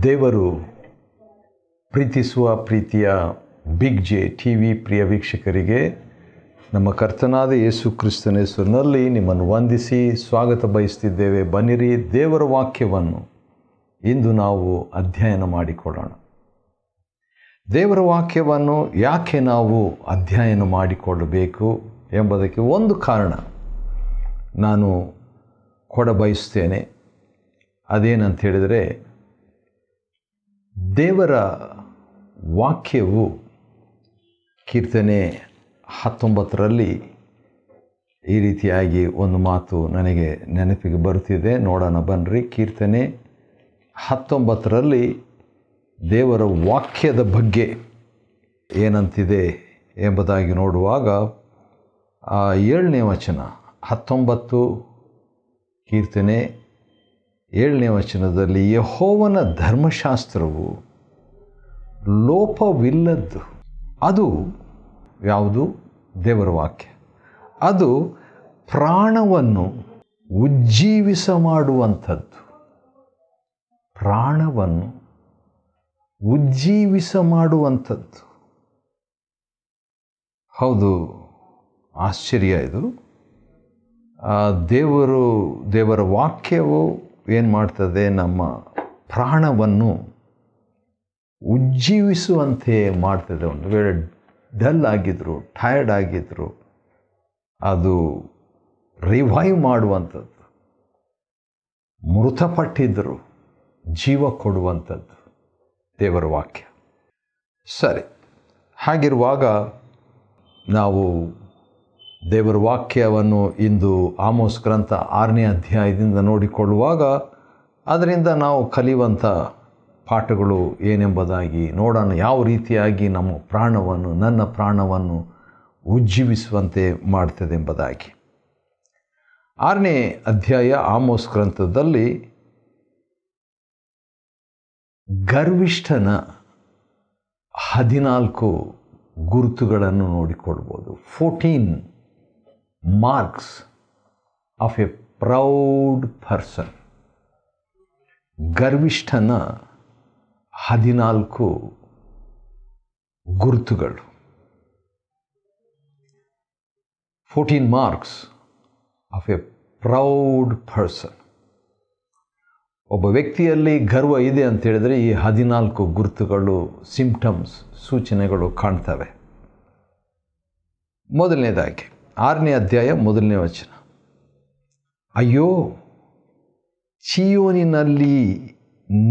ದೇವರು ಪ್ರೀತಿಸುವ ಪ್ರೀತಿಯ ಬಿಗ್ ಜೆ ಟಿ ವಿ ಪ್ರಿಯ ವೀಕ್ಷಕರಿಗೆ ನಮ್ಮ ಕರ್ತನಾದ ಯೇಸು ಕ್ರಿಸ್ತನ ಹೆಸರಿನಲ್ಲಿ ನಿಮ್ಮನ್ನು ವಂದಿಸಿ ಸ್ವಾಗತ ಬಯಸ್ತಿದ್ದೇವೆ. ಬನ್ನಿರಿ, ದೇವರ ವಾಕ್ಯವನ್ನು ಇಂದು ನಾವು ಅಧ್ಯಯನ ಮಾಡಿಕೊಳ್ಳೋಣ. ದೇವರ ವಾಕ್ಯವನ್ನು ಯಾಕೆ ನಾವು ಅಧ್ಯಯನ ಮಾಡಿಕೊಳ್ಳಬೇಕು ಎಂಬುದಕ್ಕೆ ಒಂದು ಕಾರಣ ನಾನು ಕೊಡಬಯಸ್ತೇನೆ. ಅದೇನಂತ ಹೇಳಿದರೆ, ದೇವರ ವಾಕ್ಯವು ಕೀರ್ತನೆ 19ರಲ್ಲಿ ಈ ರೀತಿಯಾಗಿ ಒಂದು ಮಾತು ನನಗೆ ನೆನಪಿಗೆ ಬರುತ್ತಿದೆ. ನೋಡೋಣ ಬನ್ನಿರಿ. ಕೀರ್ತನೆ 19ರಲ್ಲಿ ದೇವರ ವಾಕ್ಯದ ಬಗ್ಗೆ ಏನಂತಿದೆ ಎಂಬುದಾಗಿ ನೋಡುವಾಗ 7ನೇ ವಚನ, 19 ಕೀರ್ತನೆ 7ನೇ ವಚನದಲ್ಲಿ, ಯೆಹೋವನ ಧರ್ಮಶಾಸ್ತ್ರವು ಲೋಪವಿಲ್ಲದ್ದು. ಅದು ಯಾವುದು? ದೇವರ ವಾಕ್ಯ. ಅದು ಪ್ರಾಣವನ್ನು ಉಜ್ಜೀವಿಸ ಮಾಡುವಂಥದ್ದು. ಪ್ರಾಣವನ್ನು ಉಜ್ಜೀವಿಸ ಮಾಡುವಂಥದ್ದು. ಹೌದು, ಆಶ್ಚರ್ಯ ಇದು. ದೇವರ ವಾಕ್ಯವು ಏನು ಮಾಡ್ತದೆ? ನಮ್ಮ ಪ್ರಾಣವನ್ನು ಉಜ್ಜೀವಿಸುವಂತೆ ಮಾಡ್ತದೆ. ಒಂದು ವೇಳೆ ಡಲ್ ಆಗಿದ್ರು, ಟಯರ್ಡ್ ಆಗಿದ್ರು, ಅದು ರಿವೈವ್ ಮಾಡುವಂಥದ್ದು. ಮೃತಪಟ್ಟಿದ್ದರು ಜೀವ ಕೊಡುವಂಥದ್ದು ದೇವರ ವಾಕ್ಯ. ಸರಿ, ಹಾಗಿರುವಾಗ ನಾವು ದೇವರ ವಾಕ್ಯವನ್ನು ಇಂದು ಆಮೋಸ್ ಗ್ರಂಥ 6ನೇ ಅಧ್ಯಾಯದಿಂದ ನೋಡಿಕೊಳ್ಳುವಾಗ ಅದರಿಂದ ನಾವು ಕಲಿಯುವಂಥ ಪಾಠಗಳು ಏನೆಂಬುದಾಗಿ ನೋಡೋಣ. ಯಾವ ರೀತಿಯಾಗಿ ನನ್ನ ಪ್ರಾಣವನ್ನು ಉಜ್ಜೀವಿಸುವಂತೆ ಮಾಡ್ತದೆ ಎಂಬುದಾಗಿ. 6ನೇ ಅಧ್ಯಾಯ ಆಮೋಸ್ ಗ್ರಂಥದಲ್ಲಿ ಗರ್ವಿಷ್ಠನ 14 ಗುರುತುಗಳನ್ನು ನೋಡಿಕೊಳ್ಬೋದು. 14 marks of a proud person. ಗರ್ವಿಷ್ಠನ 14 ಗುರುತುಗಳು. 14 marks of a proud person. ಒಬ್ಬ ವ್ಯಕ್ತಿಯಲ್ಲಿ ಗರ್ವ ಇದೆ ಅಂತ ಹೇಳಿದರೆ ಈ 14 ಗುರುತುಗಳು, ಸಿಂಪ್ಟಮ್ಸ್, ಸೂಚನೆಗಳು ಕಾಣ್ತವೆ. ಮೊದಲನೇದಾಗಿ 6ನೇ ಅಧ್ಯಾಯ 1ನೇ ವಚನ, ಅಯ್ಯೋ, ಚೀಯೋನಿನಲ್ಲಿ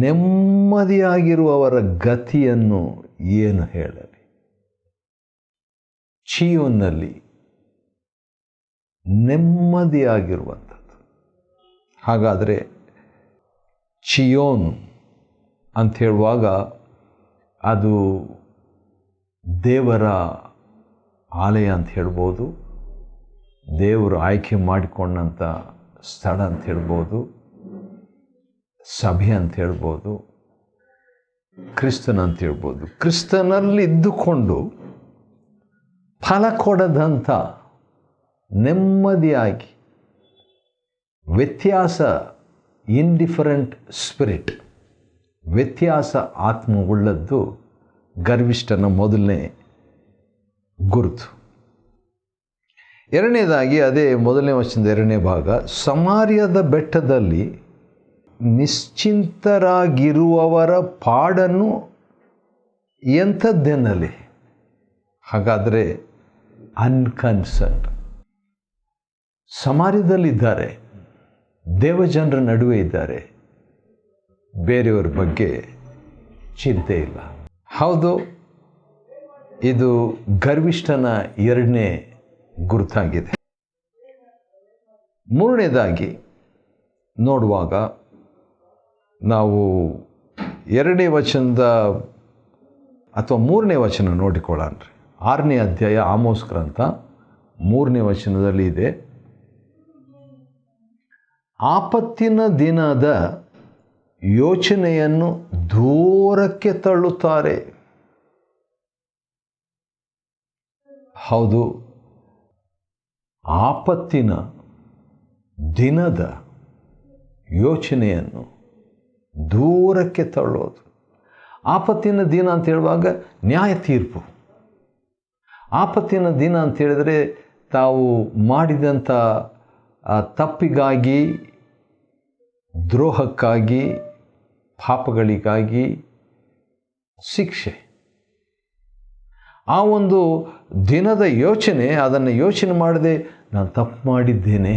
ನೆಮ್ಮದಿಯಾಗಿರುವವರ ಗತಿಯನ್ನು ಏನು ಹೇಳಲಿ. ಚೀಯೋನಲ್ಲಿ ನೆಮ್ಮದಿಯಾಗಿರುವಂಥದ್ದು. ಹಾಗಾದರೆ ಚಿಯೋನ್ ಅಂತ ಹೇಳುವಾಗ ಅದು ದೇವರ ಆಲಯ ಅಂತ ಹೇಳ್ಬೋದು, ದೇವರು ಆಯ್ಕೆ ಮಾಡಿಕೊಂಡಂಥ ಸ್ಥಳ ಅಂತ ಹೇಳ್ಬೋದು, ಸಭೆ ಅಂತ ಹೇಳ್ಬೋದು, ಕ್ರಿಸ್ತನ ಅಂತ ಹೇಳ್ಬೋದು. ಕ್ರಿಸ್ತನಲ್ಲಿ ಇದ್ದುಕೊಂಡು ಫಲ ಕೊಡದಂಥ ನೆಮ್ಮದಿಯಾಗಿ ಇಂಡಿಫರೆಂಟ್ ಸ್ಪಿರಿಟ್, ವ್ಯತ್ಯಾಸ ಆತ್ಮವುಳ್ಳದ್ದು ಗರ್ವಿಷ್ಠನ ಮೊದಲನೇ ಗುರುತು. ಎರಡನೇದಾಗಿ ಅದೇ 1ನೇ ವಚನದ 2ನೇ ಭಾಗ, ಸಮಾರ್ಯದ ಬೆಟ್ಟದಲ್ಲಿ ನಿಶ್ಚಿಂತರಾಗಿರುವವರ ಪಾಡನ್ನು ಎಂಥದ್ದೆನ್ನಲಿ. ಹಾಗಾದರೆ ಅನ್ಕನ್ಸರ್ನ್ಡ್. ಸಮಾರ್ಯದಲ್ಲಿದ್ದಾರೆ, ದೇವಜನರ ನಡುವೆ ಇದ್ದಾರೆ, ಬೇರೆಯವರ ಬಗ್ಗೆ ಚಿಂತೆ ಇಲ್ಲ. ಹೌದು, ಇದು ಗರ್ವಿಷ್ಠನ 2ನೇ ಗುರುತಾಗಿದೆ. 3ನೇದಾಗಿ ನೋಡುವಾಗ ನಾವು 2ನೇ ವಚನದ ಅಥವಾ 3ನೇ ವಚನ ನೋಡಿಕೊಳ್ಳೋಣ. 6ನೇ ಅಧ್ಯಾಯ ಆಮೋಸ್ ಗ್ರಂಥ 3ನೇ ವಚನದಲ್ಲಿ ಇದೆ, ಆಪತ್ತಿನ ದಿನದ ಯೋಚನೆಯನ್ನು ದೂರಕ್ಕೆ ತಳ್ಳುತ್ತಾರೆ. ಹೌದು, ಆಪತ್ತಿನ ದಿನದ ಯೋಚನೆಯನ್ನು ದೂರಕ್ಕೆ ತಳ್ಳೋದು. ಆಪತ್ತಿನ ದಿನ ಅಂತ ಹೇಳುವಾಗ ನ್ಯಾಯ ತೀರ್ಪು. ಆಪತ್ತಿನ ದಿನ ಅಂತ ಹೇಳಿದರೆ ತಾವು ಮಾಡಿದಂಥ ತಪ್ಪಿಗಾಗಿ, ದ್ರೋಹಕ್ಕಾಗಿ, ಪಾಪಗಳಿಗಾಗಿ ಶಿಕ್ಷೆ. ಆ ಒಂದು ದಿನದ ಯೋಚನೆ, ಅದನ್ನು ಯೋಚನೆ ಮಾಡದೆ ನಾನು ತಪ್ಪು ಮಾಡಿದ್ದೇನೆ,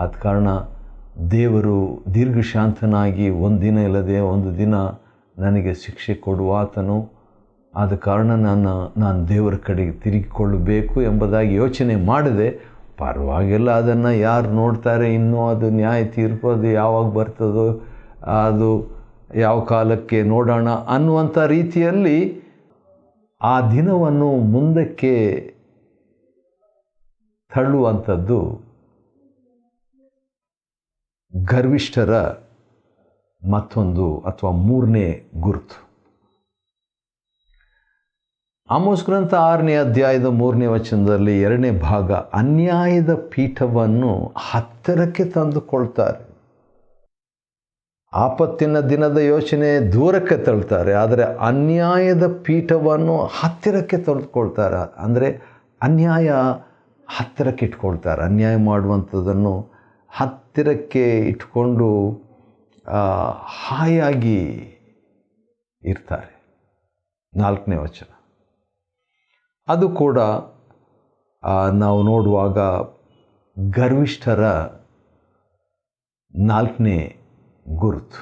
ಆದ ಕಾರಣ ದೇವರು ದೀರ್ಘಶಾಂತನಾಗಿ ಒಂದು ದಿನ ಇಲ್ಲದೆ ಒಂದು ದಿನ ನನಗೆ ಶಿಕ್ಷೆ ಕೊಡುವಾತನು, ಆದ ಕಾರಣ ನಾನು ದೇವರ ಕಡೆಗೆ ತಿರುಗಿಕೊಳ್ಳಬೇಕು ಎಂಬುದಾಗಿ ಯೋಚನೆ ಮಾಡದೆ, ಪರವಾಗಿಲ್ಲ ಅದನ್ನು ಯಾರು ನೋಡ್ತಾರೆ, ಇನ್ನೂ ಅದು ನ್ಯಾಯ ತೀರ್ಪು ಅದು ಯಾವಾಗ ಬರ್ತದೋ, ಅದು ಯಾವ ಕಾಲಕ್ಕೆ ನೋಡೋಣ ಅನ್ನುವಂಥ ರೀತಿಯಲ್ಲಿ ಆ ದಿನವನ್ನು ಮುಂದಕ್ಕೆ ತಳ್ಳುವಂಥದ್ದು ಗರ್ವಿಷ್ಠರ ಮತ್ತೊಂದು ಅಥವಾ ಮೂರನೇ ಗುರುತು. ಆಮೋಸ್ ಗ್ರಂಥ 6ನೇ ಅಧ್ಯಾಯದ 3ನೇ ವಚನದಲ್ಲಿ 2ನೇ ಭಾಗ, ಅನ್ಯಾಯದ ಪೀಠವನ್ನು ಹತ್ತಿರಕ್ಕೆ ತಂದುಕೊಳ್ತಾರೆ. ಆಪತ್ತಿನ ದಿನದ ಯೋಚನೆ ದೂರಕ್ಕೆ ತಳ್ತಾರೆ, ಆದರೆ ಅನ್ಯಾಯದ ಪೀಠವನ್ನು ಹತ್ತಿರಕ್ಕೆ ತಂದುಕೊಳ್ತಾರೆ. ಅಂದರೆ ಅನ್ಯಾಯ ಹತ್ತಿರಕ್ಕೆ ಇಟ್ಕೊಳ್ತಾರೆ. ಅನ್ಯಾಯ ಮಾಡುವಂಥದ್ದನ್ನು ಹತ್ತಿರಕ್ಕೆ ಇಟ್ಕೊಂಡು ಹಾಯಾಗಿ ಇರ್ತಾರೆ. 4ನೇ ವಚನ ಅದು ಕೂಡ ನಾವು ನೋಡುವಾಗ ಗರ್ವಿಷ್ಠರ 4ನೇ ಗುರುತು.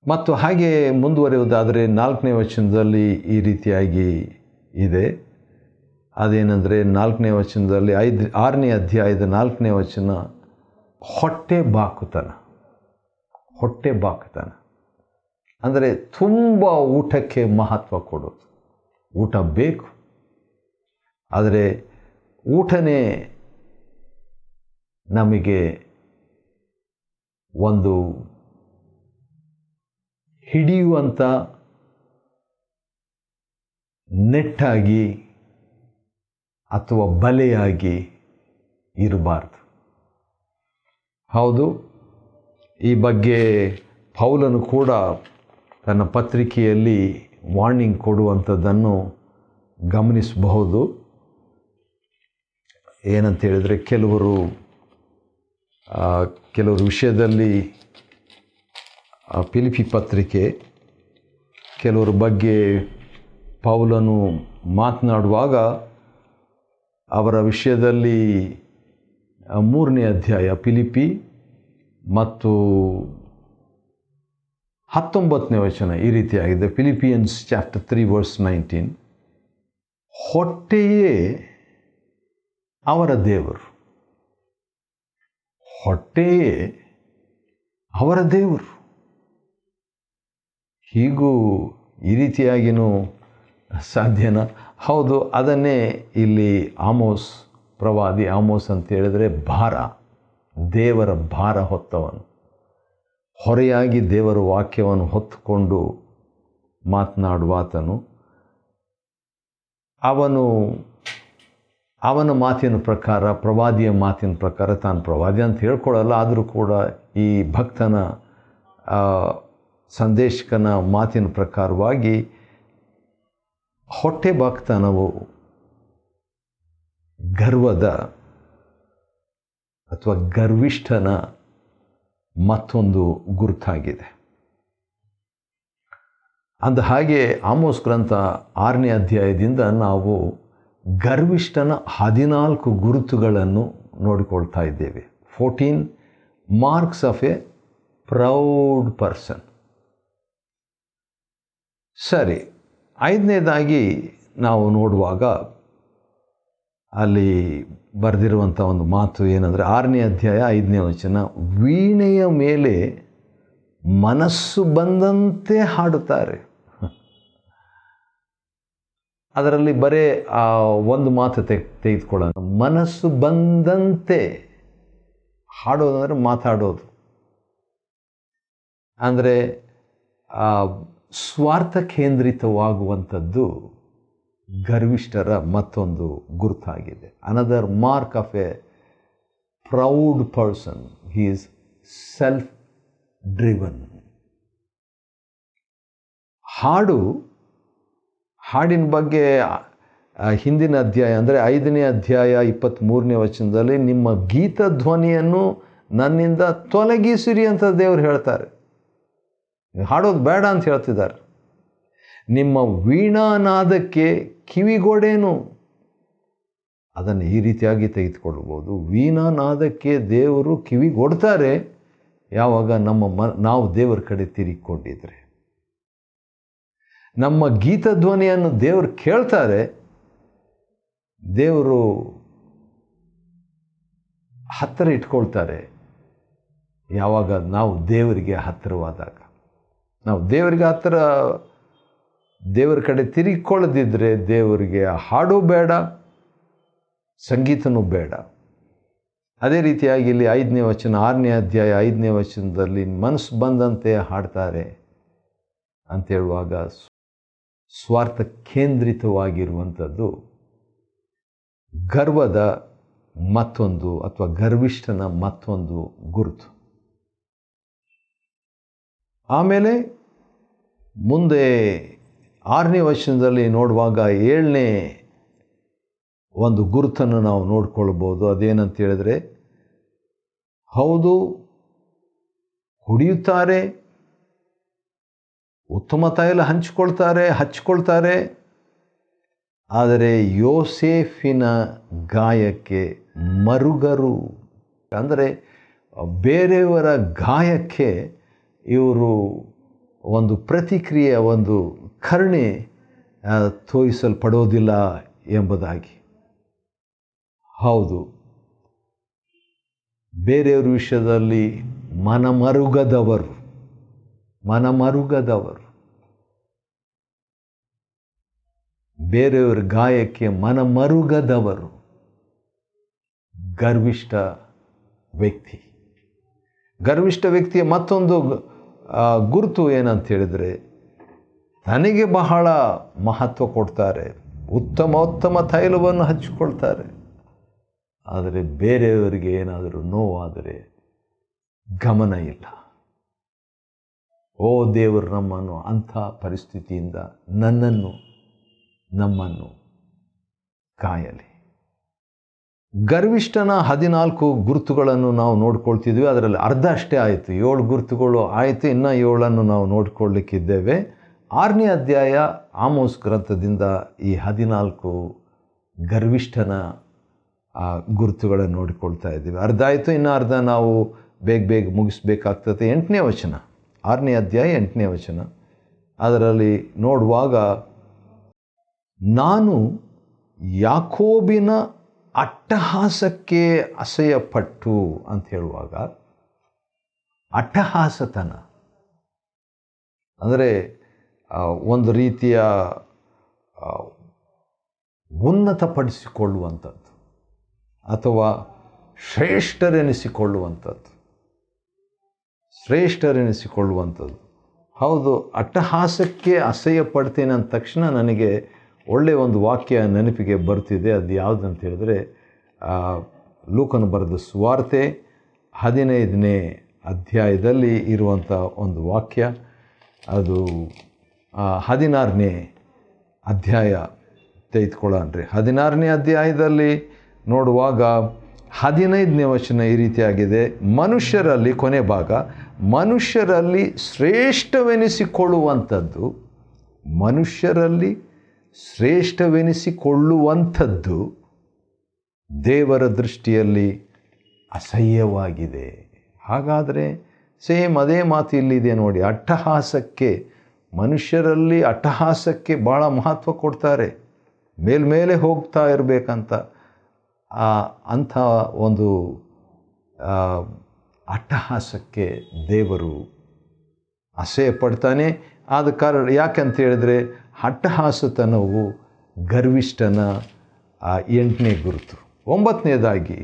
ಮತ್ತು ಹಾಗೆ ಮುಂದುವರಿಯುವುದಾದರೆ 4ನೇ ವಚನದಲ್ಲಿ ಈ ರೀತಿಯಾಗಿ ಇದೆ. ಅದೇನೆಂದರೆ 4ನೇ ವಚನದಲ್ಲಿ 6ನೇ ಅಧ್ಯಾಯದ 4ನೇ ವಚನ, ಹೊಟ್ಟೆ ಬಾಕುತನ. ಹೊಟ್ಟೆ ಬಾಕುತನ ಅಂದರೆ ತುಂಬ ಊಟಕ್ಕೆ ಮಹತ್ವ ಕೊಡೋದು. ಊಟ ಬೇಕು, ಆದರೆ ಊಟನೇ ನಮಗೆ ಒಂದು ಹಿಡಿಯುವಂಥ ನೆಟ್ಟಾಗಿ ಅಥವಾ ಬಲೆಯಾಗಿ ಇರಬಾರ್ದು. ಹೌದು, ಈ ಬಗ್ಗೆ ಪೌಲನು ಕೂಡ ತನ್ನ ಪತ್ರಿಕೆಯಲ್ಲಿ ವಾರ್ನಿಂಗ್ ಕೊಡುವಂಥದ್ದನ್ನು ಗಮನಿಸಬಹುದು. ಏನಂತ ಹೇಳಿದರೆ, ಕೆಲವರು ವಿಷಯದಲ್ಲಿ ಫಿಲಿಪ್ಪಿ ಪತ್ರಿಕೆ ಕೆಲವರ ಬಗ್ಗೆ ಪೌಲನು ಮಾತನಾಡುವಾಗ ಅವರ ವಿಷಯದಲ್ಲಿ 3ನೇ ಅಧ್ಯಾಯ ಫಿಲಿಪ್ಪಿ ಮತ್ತು 19ನೇ ವಚನ ಈ ರೀತಿಯಾಗಿದೆ. ಫಿಲಿಪಿಯನ್ಸ್ ಚಾಪ್ಟರ್ 3 ವರ್ಸ್ 19, ಹೊಟ್ಟೆಯೇ ಅವರ ದೇವರು. ಹೊಟ್ಟೆಯೇ ಅವರ ದೇವರು. ಹೀಗೂ ಈ ರೀತಿಯಾಗಿಯೂ ಸಾಧ್ಯನಾ? ಹೌದು, ಅದನ್ನೇ ಇಲ್ಲಿ ಆಮೋಸ್ ಪ್ರವಾದಿ, ಆಮೋಸ್ ಅಂತ ಹೇಳಿದರೆ ಭಾರ, ದೇವರ ಭಾರ ಹೊತ್ತವನು, ಹೊರೆಯಾಗಿ ದೇವರ ವಾಕ್ಯವನ್ನು ಹೊತ್ತುಕೊಂಡು ಮಾತನಾಡುವಾತನು. ಅವನ ಮಾತಿನ ಪ್ರಕಾರ, ಪ್ರವಾದಿಯ ಮಾತಿನ ಪ್ರಕಾರ, ತಾನು ಪ್ರವಾದಿ ಅಂತ ಹೇಳ್ಕೊಳ್ಳಲ್ಲ, ಆದರೂ ಕೂಡ ಈ ಭಕ್ತನ ಸಂದೇಶಕನ ಮಾತಿನ ಪ್ರಕಾರವಾಗಿ ಹೊಟ್ಟೆ ಬಾಕ್ತನವು ಗರ್ವದ ಅಥವಾ ಗರ್ವಿಷ್ಠನ ಮತ್ತೊಂದು ಗುರುತಾಗಿದೆ. ಅಂದ ಹಾಗೆ ಆಮೋಸ್ ಗ್ರಂಥ 6ನೇ ಅಧ್ಯಾಯದಿಂದ ನಾವು ಗರ್ವಿಷ್ಠನ 14 ಗುರುತುಗಳನ್ನು ನೋಡಿಕೊಳ್ತಾ ಇದ್ದೇವೆ. 14 marks of a proud person. ಸರಿ, 5ನೇದಾಗಿ ನಾವು ನೋಡುವಾಗ ಅಲ್ಲಿ ಬರೆದಿರುವಂಥ ಒಂದು ಮಾತು ಏನಂದರೆ, 6ನೇ ಅಧ್ಯಾಯ 5ನೇ ವಚನ, ವೀಣೆಯ ಮೇಲೆ ಮನಸ್ಸು ಬಂದಂತೆ ಹಾಡುತ್ತಾರೆ. ಅದರಲ್ಲಿ ಬರೇ ಒಂದು ಮಾತು ತೆಗೆದುಕೊಳ್ಳೋಣ, ಮನಸ್ಸು ಬಂದಂತೆ ಹಾಡೋದಂದರೆ ಮಾತಾಡೋದು. ಅಂದರೆ ಸ್ವಾರ್ಥ ಕೇಂದ್ರಿತವಾಗುವಂಥದ್ದು ಗರ್ವಿಷ್ಠರ ಮತ್ತೊಂದು ಗುರುತಾಗಿದೆ. Another mark of a proud person, he is self driven. ಹಾಡಿನ ಬಗ್ಗೆ ಹಿಂದಿನ ಅಧ್ಯಾಯ ಅಂದರೆ 5ನೇ ಅಧ್ಯಾಯ 23ನೇ ವಚನದಲ್ಲಿ ನಿಮ್ಮ ಗೀತಧ್ವನಿಯನ್ನು ನನ್ನಿಂದ ತೊಲಗಿಸಿರಿ ಅಂತ ದೇವರು ಹೇಳ್ತಾರೆ. ಹಾಡೋದು ಬೇಡ ಅಂತ ಹೇಳ್ತಿದ್ದಾರೆ. ನಿಮ್ಮ ವೀಣಾನಾದಕ್ಕೆ ಕಿವಿಗೊಡೇನು, ಅದನ್ನು ಈ ರೀತಿಯಾಗಿ ತೆಗೆದುಕೊಳ್ಬೋದು. ವೀಣಾನಾದಕ್ಕೆ ದೇವರು ಕಿವಿಗೊಡ್ತಾರೆ ಯಾವಾಗ ನಾವು ದೇವರ ಕಡೆ ತಿರುಗಿಕೊಂಡಿದ್ರೆ. ನಮ್ಮ ಗೀತಧ್ವನಿಯನ್ನು ದೇವರು ಕೇಳ್ತಾರೆ, ದೇವರು ಹತ್ತಿರ ಇಟ್ಕೊಳ್ತಾರೆ ಯಾವಾಗ ನಾವು ದೇವರಿಗೆ ಹತ್ತಿರವಾದಾಗ. ನಾವು ದೇವರಿಗೆ ಹತ್ತಿರ ದೇವರ ಕಡೆ ತಿರುಗಿಕೊಳ್ಳದಿದ್ದರೆ ದೇವರಿಗೆ ಹಾಡು ಬೇಡ, ಸಂಗೀತನೂ ಬೇಡ. ಅದೇ ರೀತಿಯಾಗಿ ಇಲ್ಲಿ 5ನೇ ವಚನ 6ನೇ ಅಧ್ಯಾಯ 5ನೇ ವಚನದಲ್ಲಿ ಮನಸ್ಸು ಬಂದಂತೆ ಹಾಡ್ತಾರೆ ಅಂತ ಹೇಳುವಾಗ ಸ್ವಾರ್ಥ ಕೇಂದ್ರಿತವಾಗಿರುವಂಥದ್ದು ಗರ್ವದ ಮತ್ತೊಂದು ಅಥವಾ ಗರ್ವಿಷ್ಠನ ಮತ್ತೊಂದು ಗುರುತು. ಆಮೇಲೆ ಮುಂದೆ 6ನೇ ವಚನದಲ್ಲಿ ನೋಡುವಾಗ 7ನೇ ಒಂದು ಗುರುತನ್ನು ನಾವು ನೋಡ್ಕೊಳ್ಬೋದು. ಅದೇನಂತ ಹೇಳಿದ್ರೆ, ಹೌದು ಕುಡಿಯುತ್ತಾರೆ, ಉತ್ತಮ ತೈಲ ಹಚ್ಕೊಳ್ತಾರೆ, ಆದರೆ ಯೋಸೇಫಿನ ಗಾಯಕ್ಕೆ ಮರುಗರು. ಅಂದರೆ ಬೇರೆಯವರ ಗಾಯಕ್ಕೆ ಇವರು ಒಂದು ಪ್ರತಿಕ್ರಿಯೆ, ಒಂದು ಕರುಣೆ ತೋರಿಸಲ್ಪಡೋದಿಲ್ಲ ಎಂಬುದಾಗಿ. ಹೌದು, ಬೇರೆಯವ್ರ ವಿಷಯದಲ್ಲಿ ಮನಮರುಗದವರು, ಬೇರೆಯವರ ಗಾಯಕ್ಕೆ ಮನಮರುಗದವರು ಗರ್ವಿಷ್ಠ ವ್ಯಕ್ತಿಯ ಮತ್ತೊಂದು ಗುರುತು ಏನಂತ ಹೇಳಿದರೆ, ನನಗೆ ಬಹಳ ಮಹತ್ವ ಕೊಡ್ತಾರೆ, ಉತ್ತಮ ತೈಲವನ್ನು ಹಚ್ಚಿಕೊಳ್ತಾರೆ, ಆದರೆ ಬೇರೆಯವರಿಗೆ ಏನಾದರೂ ನೋವಾದರೆ ಗಮನ ಇಲ್ಲ. ಓ ದೇವರು ನಮ್ಮನ್ನು ಅಂಥ ಪರಿಸ್ಥಿತಿಯಿಂದ ನಮ್ಮನ್ನು ಕಾಯಲಿ. ಗರ್ವಿಷ್ಠನ 14 ಗುರುತುಗಳನ್ನು ನಾವು ನೋಡ್ಕೊಳ್ತಿದ್ವಿ. ಅದರಲ್ಲಿ ಅರ್ಧ ಅಷ್ಟೇ ಆಯಿತು, 7 ಗುರುತುಗಳು ಆಯಿತು, ಇನ್ನು 7 ನಾವು ನೋಡ್ಕೊಳ್ಳಿಕ್ಕಿದ್ದೇವೆ. 6ನೇ ಅಧ್ಯಾಯ ಆಮೋಸ್ ಗ್ರಂಥದಿಂದ ಈ 14 ಗರ್ವಿಷ್ಠನ ಗುರುತುಗಳನ್ನು ನೋಡಿಕೊಳ್ತಾ ಇದ್ದೀವಿ. ಅರ್ಧ ಆಯಿತು, ಇನ್ನು ಅರ್ಧ ನಾವು ಬೇಗ ಮುಗಿಸ್ಬೇಕಾಗ್ತದೆ. 8ನೇ ವಚನ, 6ನೇ ಅಧ್ಯಾಯ 8ನೇ ವಚನ. ಅದರಲ್ಲಿ ನೋಡುವಾಗ, ನಾನು ಯಾಕೋಬಿನ ಅಟ್ಟಹಾಸಕ್ಕೆ ಅಸಹ್ಯಪಟ್ಟು ಅಂತ ಹೇಳುವಾಗ, ಅಟ್ಟಹಾಸತನ ಅಂದರೆ ಒಂದು ರೀತಿಯ ಉನ್ನತಪಡಿಸಿಕೊಳ್ಳುವಂಥದ್ದು ಅಥವಾ ಶ್ರೇಷ್ಠರೆನಿಸಿಕೊಳ್ಳುವಂಥದ್ದು. ಹೌದು, ಅಟ್ಟಹಾಸಕ್ಕೆ ಅಸಹ್ಯ ಪಡ್ತೇನೆ ಅಂದ ತಕ್ಷಣ ನನಗೆ ಒಳ್ಳೆಯ ಒಂದು ವಾಕ್ಯ ನೆನಪಿಗೆ ಬರ್ತಿದೆ. ಅದು ಯಾವುದಂತ ಹೇಳಿದ್ರೆ, ಲೂಕನು ಬರೆದ ಸುವಾರ್ತೆ 15ನೇ ಅಧ್ಯಾಯದಲ್ಲಿ ಇರುವಂಥ ಒಂದು ವಾಕ್ಯ. ಅದು 16ನೇ ಅಧ್ಯಾಯ ತೆಗೆದುಕೊಳ್ಳೋಣ್ರಿ. 16ನೇ ಅಧ್ಯಾಯದಲ್ಲಿ ನೋಡುವಾಗ 15ನೇ ವಚನ ಈ ರೀತಿಯಾಗಿದೆ, ಮನುಷ್ಯರಲ್ಲಿ, ಕೊನೆ ಭಾಗ, ಮನುಷ್ಯರಲ್ಲಿ ಶ್ರೇಷ್ಠವೆನಿಸಿಕೊಳ್ಳುವಂಥದ್ದು ದೇವರ ದೃಷ್ಟಿಯಲ್ಲಿ ಅಸಹ್ಯವಾಗಿದೆ. ಹಾಗಾದರೆ ಸೇಮ್ ಅದೇ ಮಾತು ಇಲ್ಲಿದೆ ನೋಡಿ. ಮನುಷ್ಯರಲ್ಲಿ ಅಟ್ಟಹಾಸಕ್ಕೆ ಭಾಳ ಮಹತ್ವ ಕೊಡ್ತಾರೆ, ಮೇಲ್ಮೇಲೆ ಹೋಗ್ತಾ ಇರಬೇಕಂತ. ಅಂಥ ಒಂದು ಅಟ್ಟಹಾಸಕ್ಕೆ ದೇವರು ಅಸಹ್ಯ ಪಡ್ತಾನೆ. ಆದ ಕಾರಣ ಯಾಕಂತ ಹೇಳಿದ್ರೆ, ಅಟ್ಟಹಾಸತನವು ಗರ್ವಿಷ್ಠನ 8ನೇ ಗುರುತು. 9ನೇದಾಗಿ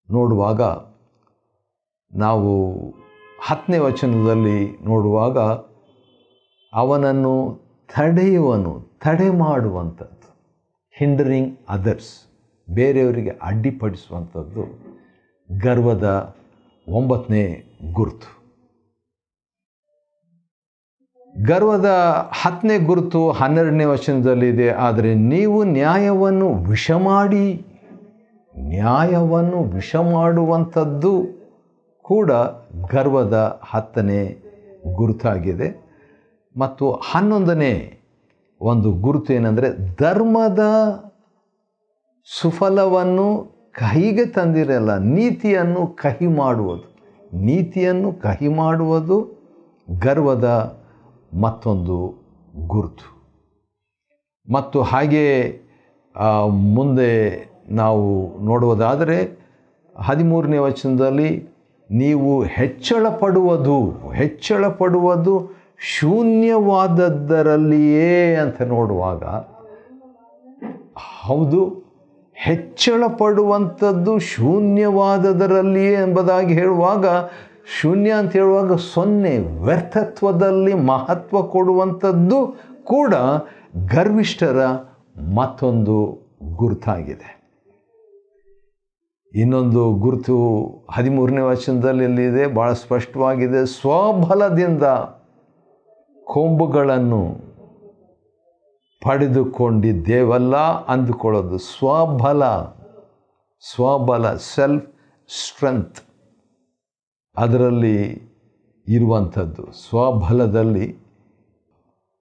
ನೋಡುವಾಗ, ನಾವು 10ನೇ ವಚನದಲ್ಲಿ ನೋಡುವಾಗ, ಅವನನ್ನು ತಡೆ ಮಾಡುವಂಥದ್ದು, ಹಿಂಡರಿಂಗ್ ಅದರ್ಸ್, ಬೇರೆಯವರಿಗೆ ಅಡ್ಡಿಪಡಿಸುವಂಥದ್ದು ಗರ್ವದ 9ನೇ ಗುರುತು. ಗರ್ವದ 10ನೇ ಗುರುತು 12ನೇ ವಚನದಲ್ಲಿದೆ. ಆದರೆ ನೀವು ನ್ಯಾಯವನ್ನು ವಿಷ ಮಾಡುವಂಥದ್ದು ಕೂಡ ಗರ್ವದ 10ನೇ ಗುರುತಾಗಿದೆ. ಮತ್ತು 11ನೇ ಒಂದು ಗುರುತು ಏನಂದರೆ, ಧರ್ಮದ ಸುಫಲವನ್ನು ಕಹಿಗೆ ತಂದಿರಲ್ಲ, ನೀತಿಯನ್ನು ಕಹಿ ಮಾಡುವುದು ಗರ್ವದ ಮತ್ತೊಂದು ಗುರುತು. ಮತ್ತು ಹಾಗೆ ಮುಂದೆ ನಾವು ನೋಡುವುದಾದರೆ 13ನೇ ವಚನದಲ್ಲಿ ನೀವು ಹೆಚ್ಚಳ ಪಡುವುದು ಶೂನ್ಯವಾದದ್ದರಲ್ಲಿಯೇ ಅಂತ ನೋಡುವಾಗ, ಹೌದು, ಹೆಚ್ಚಳ ಪಡುವಂಥದ್ದು ಶೂನ್ಯವಾದದರಲ್ಲಿಯೇ ಎಂಬುದಾಗಿ ಹೇಳುವಾಗ, ಶೂನ್ಯ ಅಂತ ಹೇಳುವಾಗ 0, ವ್ಯರ್ಥತ್ವದಲ್ಲಿ ಮಹತ್ವ ಕೊಡುವಂಥದ್ದು ಕೂಡ ಗರ್ವಿಷ್ಠರ ಮತ್ತೊಂದು ಗುರುತಾಗಿದೆ. ಇನ್ನೊಂದು ಗುರುತು 13ನೇ ವಚನದಲ್ಲಿದೆ, ಭಾಳ ಸ್ಪಷ್ಟವಾಗಿದೆ. ಸ್ವಬಲದಿಂದ ಕೊಂಬುಗಳನ್ನು ಪಡೆದುಕೊಂಡಿದ್ದೇವಲ್ಲ ಅಂದುಕೊಳ್ಳೋದು. ಸ್ವಬಲ ಸೆಲ್ಫ್ ಸ್ಟ್ರೆಂತ್ ಅದರಲ್ಲಿ ಇರುವಂಥದ್ದು. ಸ್ವಬಲದಲ್ಲಿ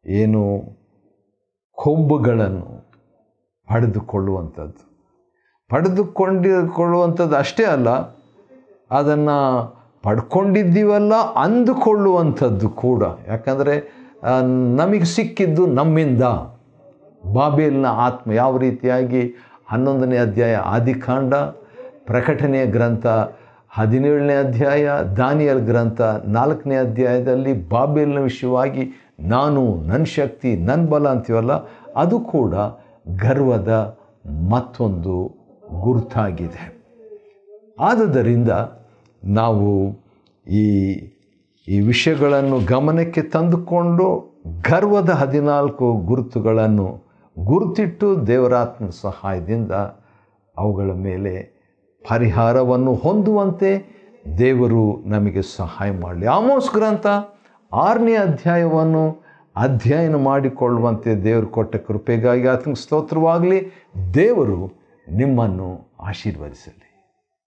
ಏನು ಕೊಂಬುಗಳನ್ನು ಪಡೆದುಕೊಳ್ಳುವಂಥದ್ದು ಅಷ್ಟೇ ಅಲ್ಲ, ಅದನ್ನು ಪಡ್ಕೊಂಡಿದ್ದೀವಲ್ಲ ಅಂದುಕೊಳ್ಳುವಂಥದ್ದು ಕೂಡ. ಯಾಕಂದರೆ ನಮಗೆ ಸಿಕ್ಕಿದ್ದು ನಮ್ಮಿಂದ. ಬಾಬೇಲಿನ ಆತ್ಮ ಯಾವ ರೀತಿಯಾಗಿ 11ನೇ ಅಧ್ಯಾಯ ಆದಿಕಾಂಡ, ಪ್ರಕಟಣೆಯ ಗ್ರಂಥ 17ನೇ ಅಧ್ಯಾಯ, ದಾನಿಯೇಲ್ ಗ್ರಂಥ 4ನೇ ಅಧ್ಯಾಯದಲ್ಲಿ ಬಾಬೇಲಿನ ವಿಷಯವಾಗಿ ನಾನು, ನನ್ನ ಶಕ್ತಿ, ನನ್ನ ಬಲ ಅಂತೀವಲ್ಲ, ಅದು ಕೂಡ ಗರ್ವದ ಮತ್ತೊಂದು ಗುರುತಾಗಿದೆ. ಆದುದರಿಂದ ನಾವು ಈ ವಿಷಯಗಳನ್ನು ಗಮನಕ್ಕೆ ತಂದುಕೊಂಡು ಗರ್ವದ 14 ಗುರುತುಗಳನ್ನು ಗುರುತಿಟ್ಟು ದೇವರಾತ್ಮ ಸಹಾಯದಿಂದ ಅವುಗಳ ಮೇಲೆ ಪರಿಹಾರವನ್ನು ಹೊಂದುವಂತೆ ದೇವರು ನಮಗೆ ಸಹಾಯ ಮಾಡಲಿ. ಆಮೋಸ್ ಗ್ರಂಥ 6ನೇ ಅಧ್ಯಾಯವನ್ನು ಅಧ್ಯಯನ ಮಾಡಿಕೊಳ್ಳುವಂತೆ ದೇವರು ಕೊಟ್ಟ ಕೃಪೆಗಾಗಿ ಆತನಿಗೆ ಸ್ತೋತ್ರವಾಗಲಿ. ದೇವರು ನಿಮ್ಮನ್ನು ಆಶೀರ್ವದಿಸಲಿ.